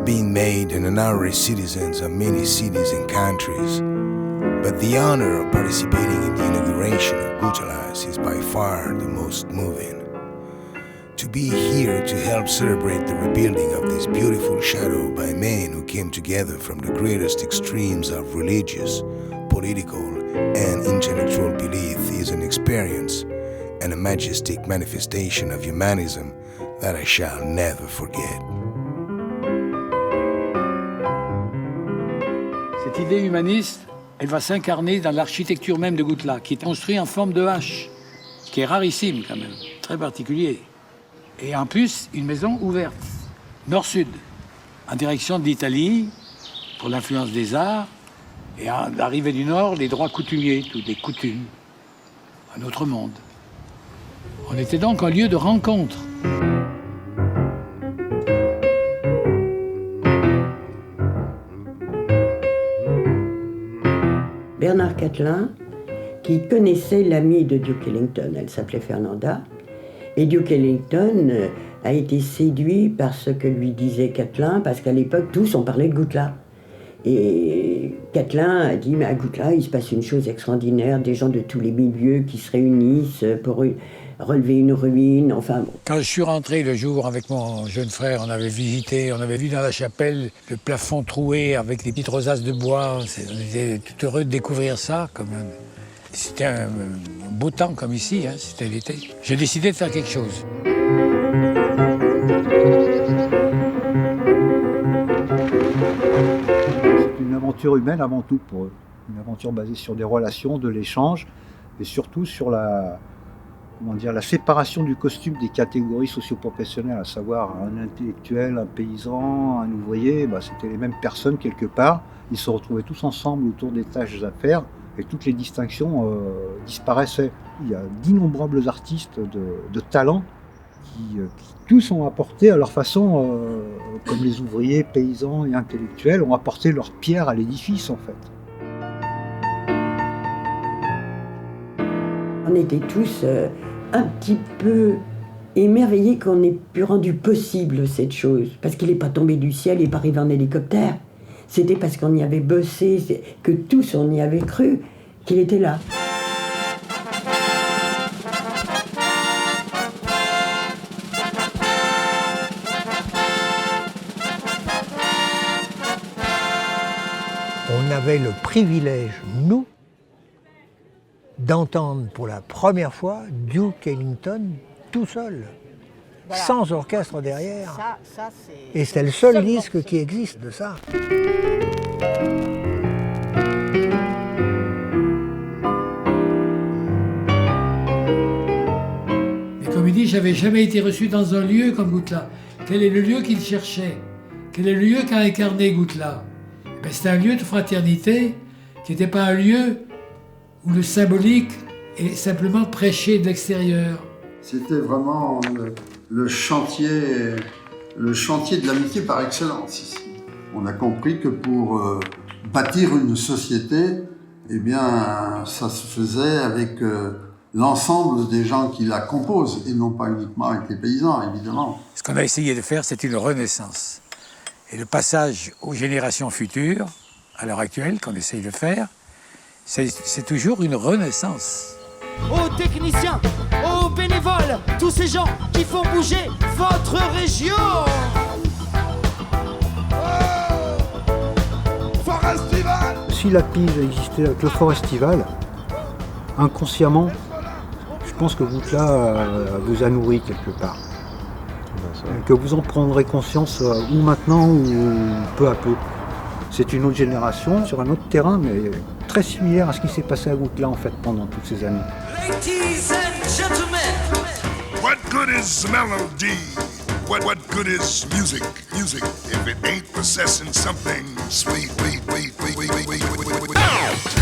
have been made honorary citizens of many cities and countries, but the honor of participating in the inauguration of Gutalas is by far the most moving. To be here to help celebrate the rebuilding of this beautiful shadow by men who came together from the greatest extremes of religious, political, and intellectual belief is an experience and a majestic manifestation of humanism that I shall never forget. Cette idée humaniste, elle va s'incarner dans l'architecture même de Gutla, qui est construite en forme de H, qui est rarissime quand même, très particulier. Et en plus, une maison ouverte, nord-sud, en direction de l'Italie, pour l'influence des arts, et à l'arrivée du nord, les droits coutumiers, toutes les coutumes, un autre monde. On était donc un lieu de rencontre. Bernard Catlin, qui connaissait l'amie de Duke Ellington, elle s'appelait Fernanda, et Duke Ellington a été séduit par ce que lui disait Catlin, parce qu'à l'époque, tous on parlait de Gutla. Et Catlin a dit, mais à Gutla, il se passe une chose extraordinaire, des gens de tous les milieux qui se réunissent pour relever une ruine, enfin... Quand je suis rentré le jour avec mon jeune frère, on avait vu dans la chapelle le plafond troué avec des petites rosaces de bois. On était tout heureux de découvrir ça. C'était un beau temps comme ici, hein, c'était l'été. J'ai décidé de faire quelque chose. C'est une aventure humaine avant tout pour eux. Une aventure basée sur des relations, de l'échange et surtout sur la séparation du costume des catégories socio-professionnelles, à savoir un intellectuel, un paysan, un ouvrier, c'était les mêmes personnes quelque part. Ils se retrouvaient tous ensemble autour des tâches à faire et toutes les distinctions disparaissaient. Il y a d'innombrables artistes de talent qui tous ont apporté à leur façon, comme les ouvriers, paysans et intellectuels, ont apporté leur pierre à l'édifice en fait. On était tous un petit peu émerveillés qu'on ait pu rendu possible cette chose. Parce qu'il n'est pas tombé du ciel, il n'est pas arrivé en hélicoptère. C'était parce qu'on y avait bossé, que tous on y avait cru, qu'il était là. On avait le privilège, nous, d'entendre pour la première fois Duke Ellington tout seul, voilà. Sans orchestre derrière. Ça, et c'est le seul disque qui existe de ça. Et comme il dit, j'avais jamais été reçu dans un lieu comme Gutla. Quel est le lieu qu'il cherchait? Quel est le lieu qu'a incarné Gutla? C'était un lieu de fraternité qui n'était pas un lieu où le symbolique est simplement prêché de l'extérieur. C'était vraiment le chantier de l'amitié par excellence ici. On a compris que pour bâtir une société, eh bien, ça se faisait avec l'ensemble des gens qui la composent et non pas uniquement avec les paysans, évidemment. Ce qu'on a essayé de faire, c'est une renaissance. Et le passage aux générations futures, à l'heure actuelle, qu'on essaye de faire, c'est toujours une renaissance. Aux techniciens, aux bénévoles, tous ces gens qui font bouger votre région. Forestival. Si la pige existait avec le Forestival, inconsciemment, je pense que Gutla vous a nourri quelque part. Que vous en prendrez conscience ou maintenant ou peu à peu. C'est une autre génération sur un autre terrain, mais très similaire à ce qui s'est passé à Gutla en fait pendant toutes ces années. Ladies and gentlemen, what good is melody? What good is music? Music if it ain't possessing something sweet, sweet, sweet, sweet, sweet, sweet, sweet, sweet, sweet.